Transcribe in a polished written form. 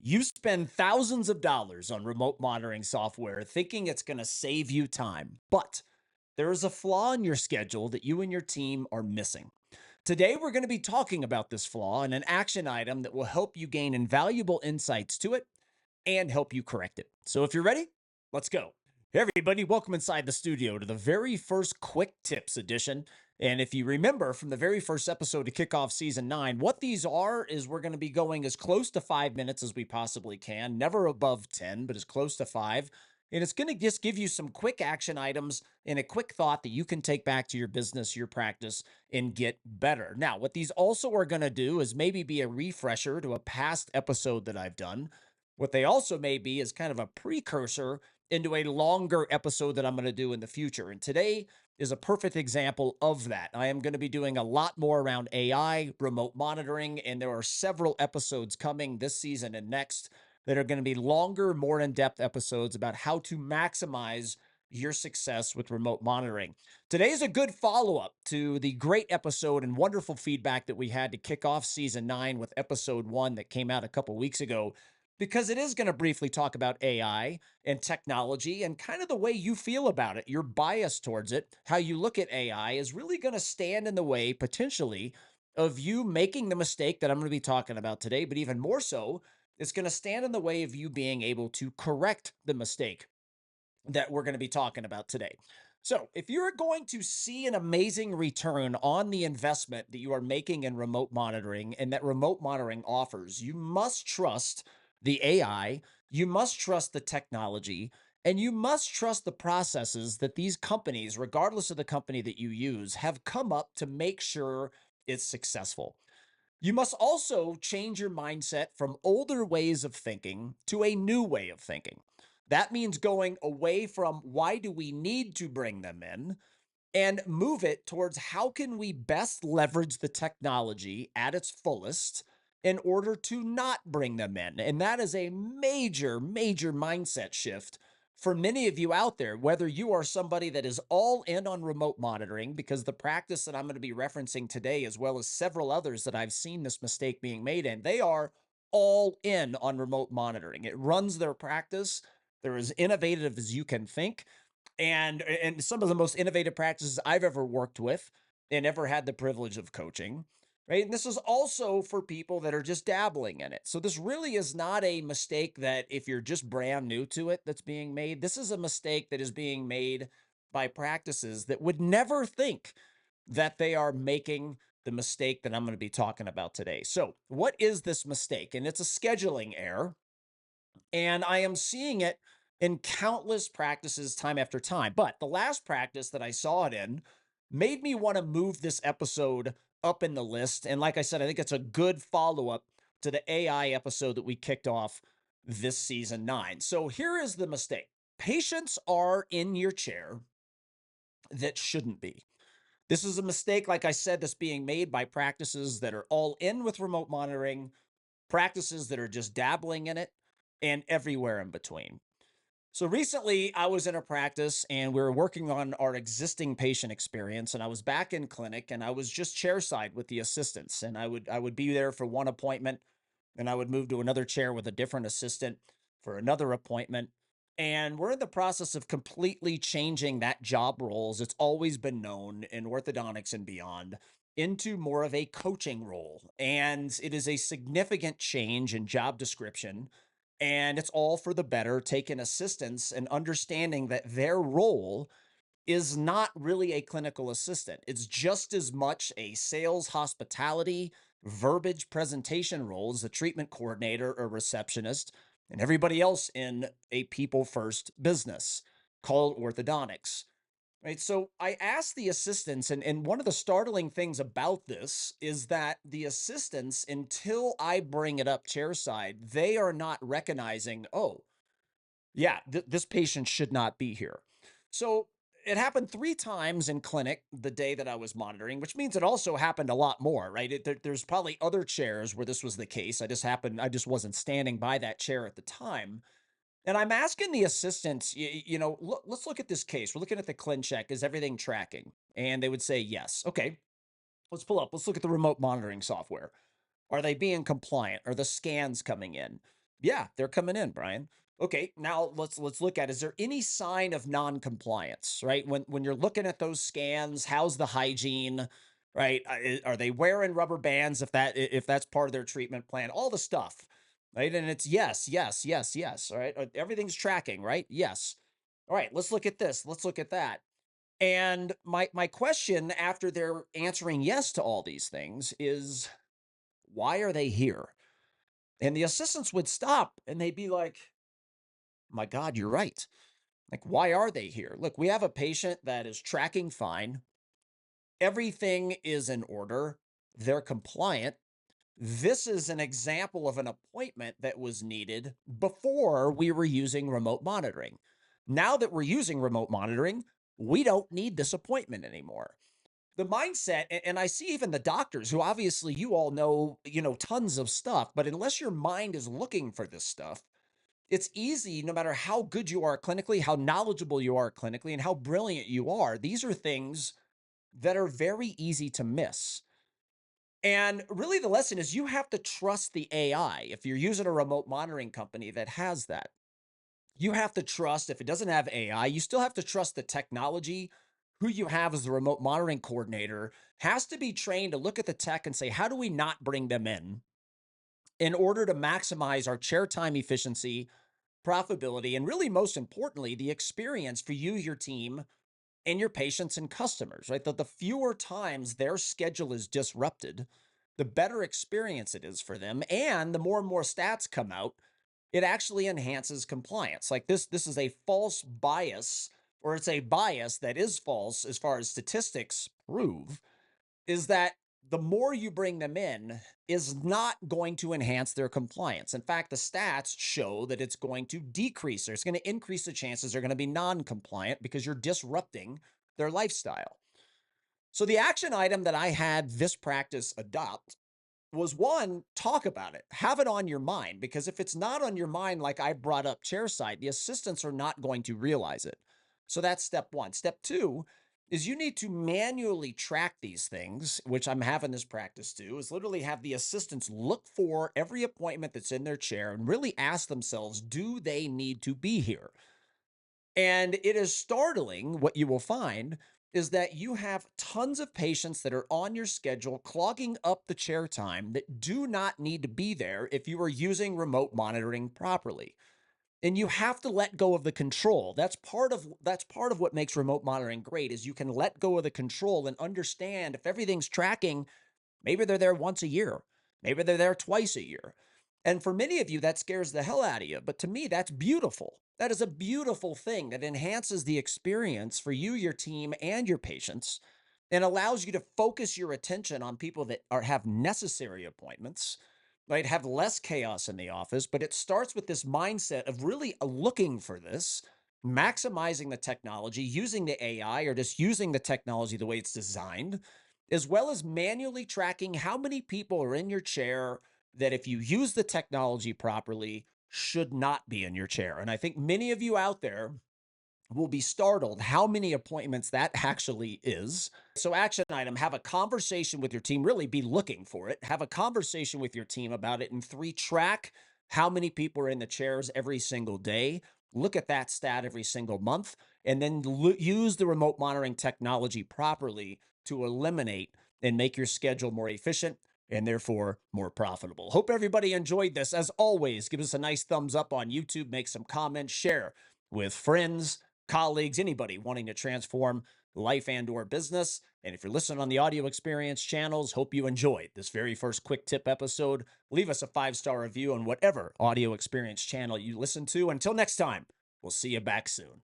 You spend thousands of dollars on remote monitoring software thinking it's going to save you time, but there is a flaw in your schedule that you and your team are missing. Today, we're going to be talking about this flaw and an action item that will help you gain invaluable insights to it and help you correct it. So, if you're ready, let's go. Hey, everybody, welcome inside the studio to the very first Quick Tips edition. And if you remember from the very first episode to kick off season 9, what these are is we're going to be going as close to 5 minutes as we possibly can, never above 10, but as close to 5. And it's going to just give you some quick action items and a quick thought that you can take back to your business, your practice, and get better. Now, what these also are going to do is maybe be a refresher to a past episode that I've done. What they also may be is kind of a precursor into a longer episode that I'm going to do in the future. And today is a perfect example of that. I am going to be doing a lot more around AI, remote monitoring, and there are several episodes coming this season and next that are going to be longer, more in-depth episodes about how to maximize your success with remote monitoring. Today is a good follow-up to the great episode and wonderful feedback that we had to kick off season 9 with episode 1 that came out a couple weeks ago, because it is going to briefly talk about AI and technology and kind of the way you feel about it, your bias towards it, how you look at AI is really going to stand in the way potentially of you making the mistake that I'm going to be talking about today, but even more so, it's going to stand in the way of you being able to correct the mistake that we're going to be talking about today. So, if you're going to see an amazing return on the investment that you are making in remote monitoring and that remote monitoring offers, you must trust the AI, you must trust the technology, and you must trust the processes that these companies, regardless of the company that you use, have come up to make sure it's successful. You must also change your mindset from older ways of thinking to a new way of thinking. That means going away from why do we need to bring them in and move it towards how can we best leverage the technology at its fullest in order to not bring them in. And that is a major, major mindset shift for many of you out there, whether you are somebody that is all in on remote monitoring, because the practice that I'm going to be referencing today, as well as several others that I've seen this mistake being made in, they are all in on remote monitoring. It runs their practice. They're as innovative as you can think, and some of the most innovative practices I've ever worked with and ever had the privilege of coaching, right? And this is also for people that are just dabbling in it. So this really is not a mistake that if you're just brand new to it that's being made. This is a mistake that is being made by practices that would never think that they are making the mistake that I'm going to be talking about today. So, what is this mistake? And it's a scheduling error, and I am seeing it in countless practices time after time. But the last practice that I saw it in made me want to move this episode up in the list. And like I said, I think it's a good follow up to the AI episode that we kicked off this season 9. So here is the mistake: patients are in your chair that shouldn't be. This is a mistake, like I said, that's being made by practices that are all in with remote monitoring, practices that are just dabbling in it, and everywhere in between. So recently, I was in a practice and we were working on our existing patient experience. And I was back in clinic and I was just chairside with the assistants. And I would be there for one appointment, and I would move to another chair with a different assistant for another appointment. And we're in the process of completely changing that job roles. It's always been known in orthodontics and beyond into more of a coaching role. And it is a significant change in job description. And it's all for the better, taking assistance and understanding that their role is not really a clinical assistant. It's just as much a sales, hospitality, verbiage presentation role as a treatment coordinator or receptionist and everybody else in a people first business called orthodontics. Right. So I asked the assistants, and one of the startling things about this is that the assistants, until I bring it up chairside, they are not recognizing, oh, yeah, this patient should not be here. So it happened 3 times in clinic the day that I was monitoring, which means it also happened a lot more, right? There's probably other chairs where this was the case. I just wasn't standing by that chair at the time. And I'm asking the assistants, look, let's look at this case. We're looking at the clin check. Is everything tracking? And they would say yes. Okay, let's pull up. Let's look at the remote monitoring software. Are they being compliant? Are the scans coming in? Yeah, they're coming in, Brian. Okay, now let's look at, is there any sign of non-compliance, right? When you're looking at those scans, how's the hygiene, right? Are they wearing rubber bands if that's part of their treatment plan? All the stuff, right? And it's yes, yes, yes, yes. All right, everything's tracking, right? Yes. All right, let's look at this. Let's look at that. And my question after they're answering yes to all these things is, why are they here? And the assistants would stop and they'd be like, my God, you're right. Like, why are they here? Look, we have a patient that is tracking fine. Everything is in order. They're compliant. This is an example of an appointment that was needed before we were using remote monitoring. Now that we're using remote monitoring, we don't need this appointment anymore. The mindset, and I see even the doctors who obviously you all know, tons of stuff, but unless your mind is looking for this stuff, it's easy, no matter how good you are clinically, how knowledgeable you are clinically, and how brilliant you are. These are things that are very easy to miss. And really, the lesson is you have to trust the AI. If you're using a remote monitoring company that has that, you have to trust, if it doesn't have AI, you still have to trust the technology. Who you have as the remote monitoring coordinator has to be trained to look at the tech and say, how do we not bring them in order to maximize our chair time efficiency, profitability, and really, most importantly, the experience for you, your team, and your patients and customers, right? The fewer times their schedule is disrupted, the better experience it is for them. And the more and more stats come out, it actually enhances compliance. Like this is a false bias, or it's a bias that is false as far as statistics prove, is that the more you bring them in is not going to enhance their compliance. In fact, the stats show that it's going to decrease, or it's going to increase the chances they're going to be non-compliant because you're disrupting their lifestyle. So the action item that I had this practice adopt was, one, talk about it, have it on your mind, because if it's not on your mind, like I brought up chairside, the assistants are not going to realize it. So that's step one. Step two is you need to manually track these things, which I'm having this practice do, is literally have the assistants look for every appointment that's in their chair and really ask themselves, do they need to be here? And it is startling what you will find is that you have tons of patients that are on your schedule clogging up the chair time that do not need to be there if you are using remote monitoring properly. And you have to let go of the control. That's part of what makes remote monitoring great, is you can let go of the control and understand if everything's tracking. Maybe they're there once a year. Maybe they're there twice a year. And for many of you, that scares the hell out of you. But to me, that's beautiful. That is a beautiful thing that enhances the experience for you, your team, and your patients, and allows you to focus your attention on people that have necessary appointments, right? Have less chaos in the office. But it starts with this mindset of really looking for this, maximizing the technology, using the AI, or just using the technology the way it's designed, as well as manually tracking how many people are in your chair that, if you use the technology properly, should not be in your chair. And I think many of you out there will be startled how many appointments that actually is. So, action item, have a conversation with your team, really be looking for it. Have a conversation with your team about it. And three, track how many people are in the chairs every single day. Look at that stat every single month, and then use the remote monitoring technology properly to eliminate and make your schedule more efficient and therefore more profitable. Hope everybody enjoyed this. As always, give us a nice thumbs up on YouTube, make some comments, share with friends, colleagues, anybody wanting to transform life and or business. And if you're listening on the audio experience channels, hope you enjoyed this very first quick tip episode. Leave us a 5-star review on whatever audio experience channel you listen to. Until next time, we'll see you back soon.